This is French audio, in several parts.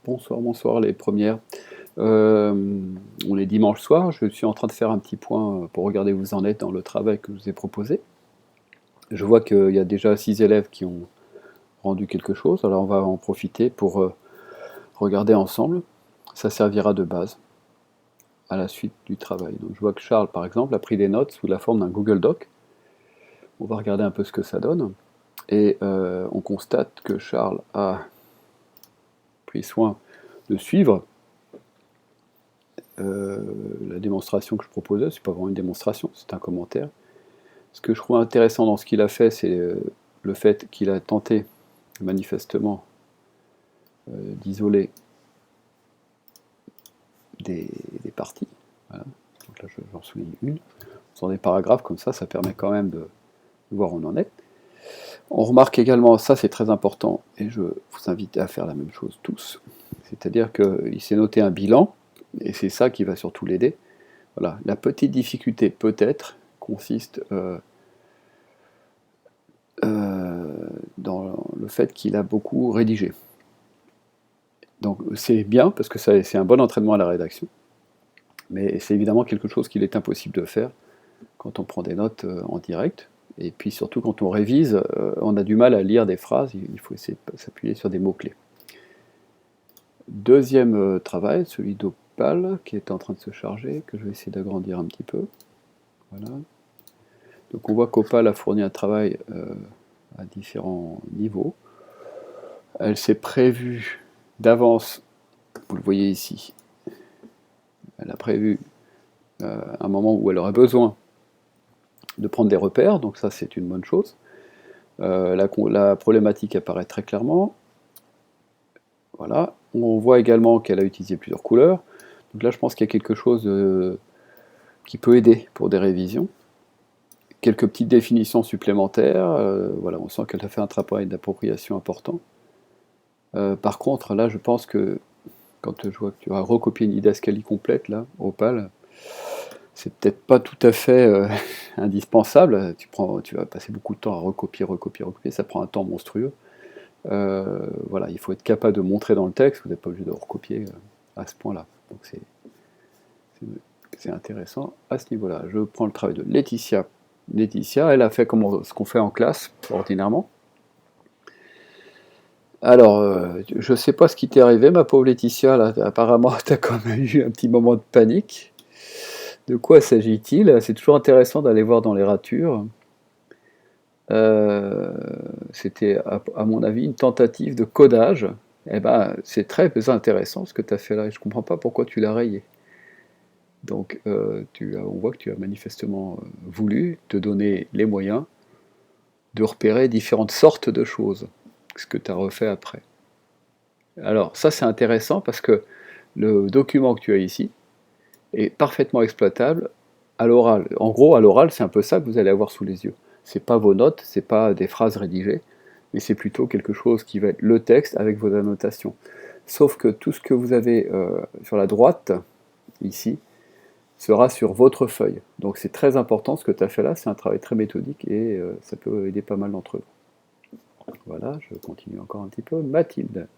Bonsoir, bonsoir les premières. On est dimanche soir, je suis en train de faire un petit point pour regarder où vous en êtes dans le travail que je vous ai proposé. Je vois qu'il y a déjà 6 élèves qui ont rendu quelque chose, alors on va en profiter pour regarder ensemble. Ça servira de base à la suite du travail. Donc je vois que Charles, par exemple, a pris des notes sous la forme d'un Google Doc. On va regarder un peu ce que ça donne. Et on constate que Charles a pris soin de suivre la démonstration que je proposais. C'est pas vraiment une démonstration, c'est un commentaire. Ce que je trouve intéressant dans ce qu'il a fait, c'est le fait qu'il a tenté manifestement d'isoler des parties. Voilà. Donc là, j'en souligne une. Dans des paragraphes comme ça permet quand même de voir où on en est. On remarque également, ça c'est très important, et je vous invite à faire la même chose tous, c'est-à-dire qu'il s'est noté un bilan, et c'est ça qui va surtout l'aider. Voilà. La petite difficulté peut-être consiste dans le fait qu'il a beaucoup rédigé. Donc c'est bien, parce que c'est un bon entraînement à la rédaction, mais c'est évidemment quelque chose qu'il est impossible de faire quand on prend des notes en direct. Et puis surtout quand on révise, on a du mal à lire des phrases, il faut essayer de s'appuyer sur des mots-clés. Deuxième travail, celui d'Opal, qui est en train de se charger, que je vais essayer d'agrandir un petit peu. Voilà. Donc on voit qu'Opal a fourni un travail à différents niveaux. Elle s'est prévue d'avance, vous le voyez ici, elle a prévu un moment où elle aurait besoin de prendre des repères, donc ça c'est une bonne chose. La problématique apparaît très clairement. Voilà. On voit également qu'elle a utilisé plusieurs couleurs. Donc là je pense qu'il y a quelque chose qui peut aider pour des révisions. Quelques petites définitions supplémentaires. Voilà, on sent qu'elle a fait un travail d'appropriation important. Par contre, là je pense que quand je vois que tu as recopié une didascalie complète, là, Opal, c'est peut-être pas tout à fait indispensable. Tu vas passer beaucoup de temps à recopier, ça prend un temps monstrueux. Voilà, il faut être capable de montrer dans le texte, vous n'êtes pas obligé de recopier à ce point-là. Donc c'est intéressant à ce niveau-là. Je prends le travail de Laetitia. Laetitia, elle a fait ce qu'on fait en classe, ordinairement. Alors, je ne sais pas ce qui t'est arrivé, ma pauvre Laetitia, là, apparemment tu as quand même eu un petit moment de panique. De quoi s'agit-il? C'est toujours intéressant d'aller voir dans les ratures. C'était, à mon avis, une tentative de codage. Eh ben, c'est très intéressant ce que tu as fait là, et je ne comprends pas pourquoi tu l'as rayé. Donc, on voit que tu as manifestement voulu te donner les moyens de repérer différentes sortes de choses, ce que tu as refait après. Alors, ça c'est intéressant parce que le document que tu as ici est parfaitement exploitable à l'oral. En gros, à l'oral, c'est un peu ça que vous allez avoir sous les yeux. C'est pas vos notes, c'est pas des phrases rédigées, mais c'est plutôt quelque chose qui va être le texte avec vos annotations. Sauf que tout ce que vous avez sur la droite, ici, sera sur votre feuille. Donc c'est très important ce que tu as fait là, c'est un travail très méthodique et ça peut aider pas mal d'entre vous. Voilà, je continue encore un petit peu. Mathilde.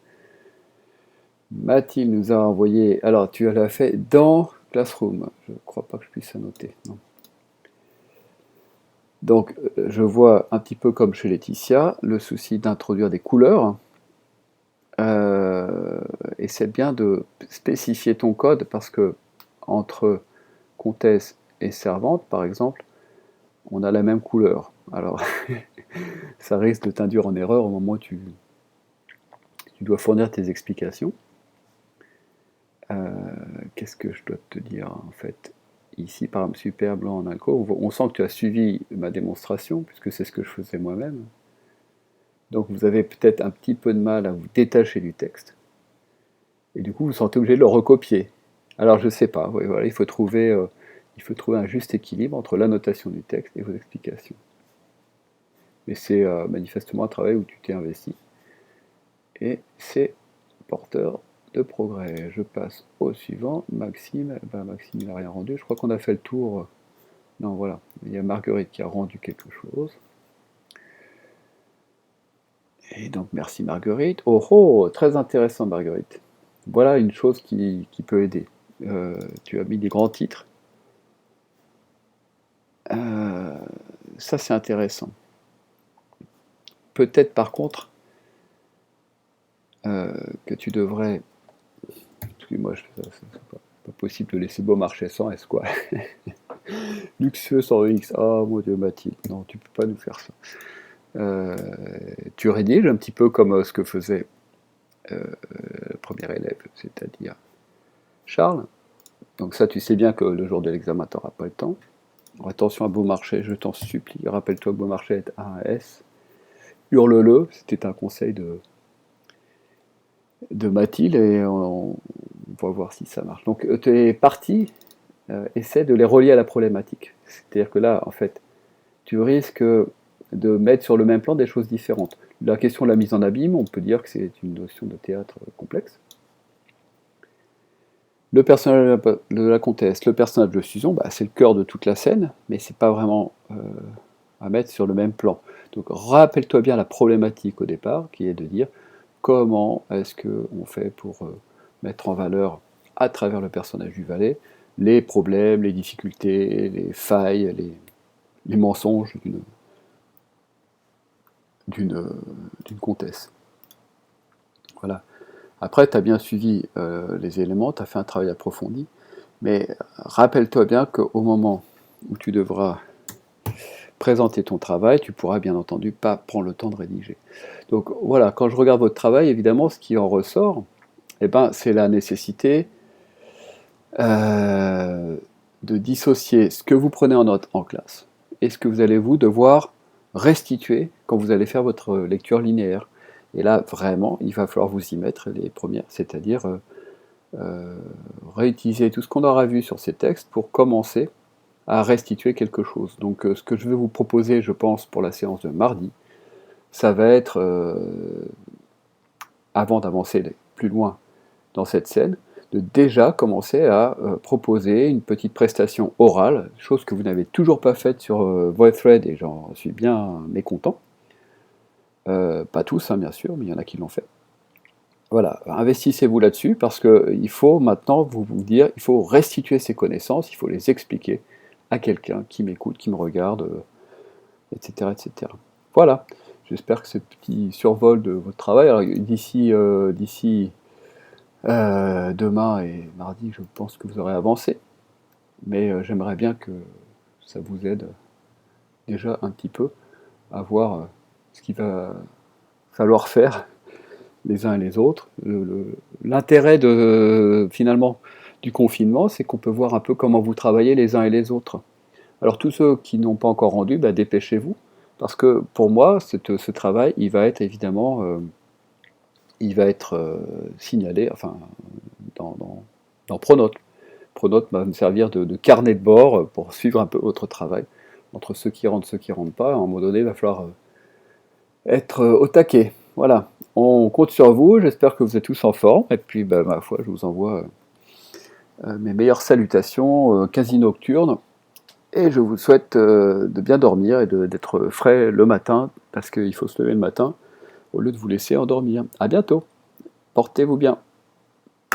Mathilde nous a envoyé... Alors, tu l'as fait dans Classroom. Je ne crois pas que je puisse annoter. Non. Donc, je vois un petit peu comme chez Laetitia, le souci d'introduire des couleurs. Et c'est bien de spécifier ton code parce que entre comtesse et servante, par exemple, on a la même couleur. Alors, ça risque de t'induire en erreur au moment où tu dois fournir tes explications. Qu'est-ce que je dois te dire en fait? Ici, par exemple, super blanc en alco, on sent que tu as suivi ma démonstration, puisque c'est ce que je faisais moi-même. Donc vous avez peut-être un petit peu de mal à vous détacher du texte, et du coup vous vous sentez obligé de le recopier. Alors je ne sais pas, voilà, il faut trouver un juste équilibre entre l'annotation du texte et vos explications. Mais c'est manifestement un travail où tu t'es investi, et c'est porteur de progrès. Je passe au suivant. Maxime, Maxime il n'a rien rendu. Je crois qu'on a fait le tour. Non, voilà. Il y a Marguerite qui a rendu quelque chose. Et donc merci Marguerite. Oh oh, très intéressant Marguerite. voilà une chose qui peut aider. Tu as mis des grands titres. Ça, c'est intéressant. Peut-être par contre que tu devrais... Excuse-moi, c'est pas possible de laisser Beaumarchais sans S, quoi. Luxueux sans X. Oh mon Dieu, Mathilde, non, tu peux pas nous faire ça. Tu rédiges un petit peu comme ce que faisait le premier élève, c'est-à-dire Charles. Donc ça, tu sais bien que le jour de l'examen, tu n'auras pas le temps. Attention à Beaumarchais, je t'en supplie. Rappelle-toi que Beaumarchais est un S. Hurle-le, c'était un conseil de Mathilde et on va voir si ça marche. Donc tes parties, essaie de les relier à la problématique. C'est-à-dire que là, en fait, tu risques de mettre sur le même plan des choses différentes. La question de la mise en abîme, on peut dire que c'est une notion de théâtre complexe. Le personnage de la comtesse, le personnage de Susan, bah, c'est le cœur de toute la scène, mais c'est pas vraiment à mettre sur le même plan. Donc rappelle-toi bien la problématique au départ, qui est de dire comment est-ce qu'on fait pour mettre en valeur, à travers le personnage du valet, les problèmes, les difficultés, les failles, les mensonges d'une comtesse. Voilà. Après, tu as bien suivi les éléments, tu as fait un travail approfondi, mais rappelle-toi bien qu'au moment où tu devras présenter ton travail, tu pourras bien entendu pas prendre le temps de rédiger. Donc voilà, quand je regarde votre travail, évidemment, ce qui en ressort, eh ben, c'est la nécessité de dissocier ce que vous prenez en note en classe et ce que vous allez vous devoir restituer quand vous allez faire votre lecture linéaire. Et là, vraiment, il va falloir vous y mettre les premières, c'est-à-dire réutiliser tout ce qu'on aura vu sur ces textes pour commencer à restituer quelque chose. Donc ce que je vais vous proposer, je pense, pour la séance de mardi, ça va être, avant d'avancer plus loin dans cette scène, de déjà commencer à proposer une petite prestation orale, chose que vous n'avez toujours pas faite sur VoiceThread, et j'en suis bien mécontent. Pas tous, hein, bien sûr, mais il y en a qui l'ont fait. Voilà, investissez-vous là-dessus, parce qu'il faut maintenant vous dire, il faut restituer ces connaissances, il faut les expliquer à quelqu'un qui m'écoute, qui me regarde, etc., etc. Voilà, j'espère que ce petit survol de votre travail, alors d'ici demain et mardi, je pense que vous aurez avancé, mais j'aimerais bien que ça vous aide déjà un petit peu à voir ce qu'il va falloir faire les uns et les autres. L'intérêt finalement du confinement, c'est qu'on peut voir un peu comment vous travaillez les uns et les autres. Alors tous ceux qui n'ont pas encore rendu, bah, dépêchez-vous, parce que pour moi, ce travail, il va être évidemment signalé, enfin, dans Pronote. Pronote va me servir de carnet de bord pour suivre un peu votre travail. Entre ceux qui rentrent pas, à un moment donné, il va falloir être au taquet. Voilà, on compte sur vous, j'espère que vous êtes tous en forme, et puis bah, ma foi, je vous envoie mes meilleures salutations quasi nocturnes, et je vous souhaite de bien dormir et d'être frais le matin, parce qu'il faut se lever le matin, au lieu de vous laisser endormir. À bientôt, portez-vous bien.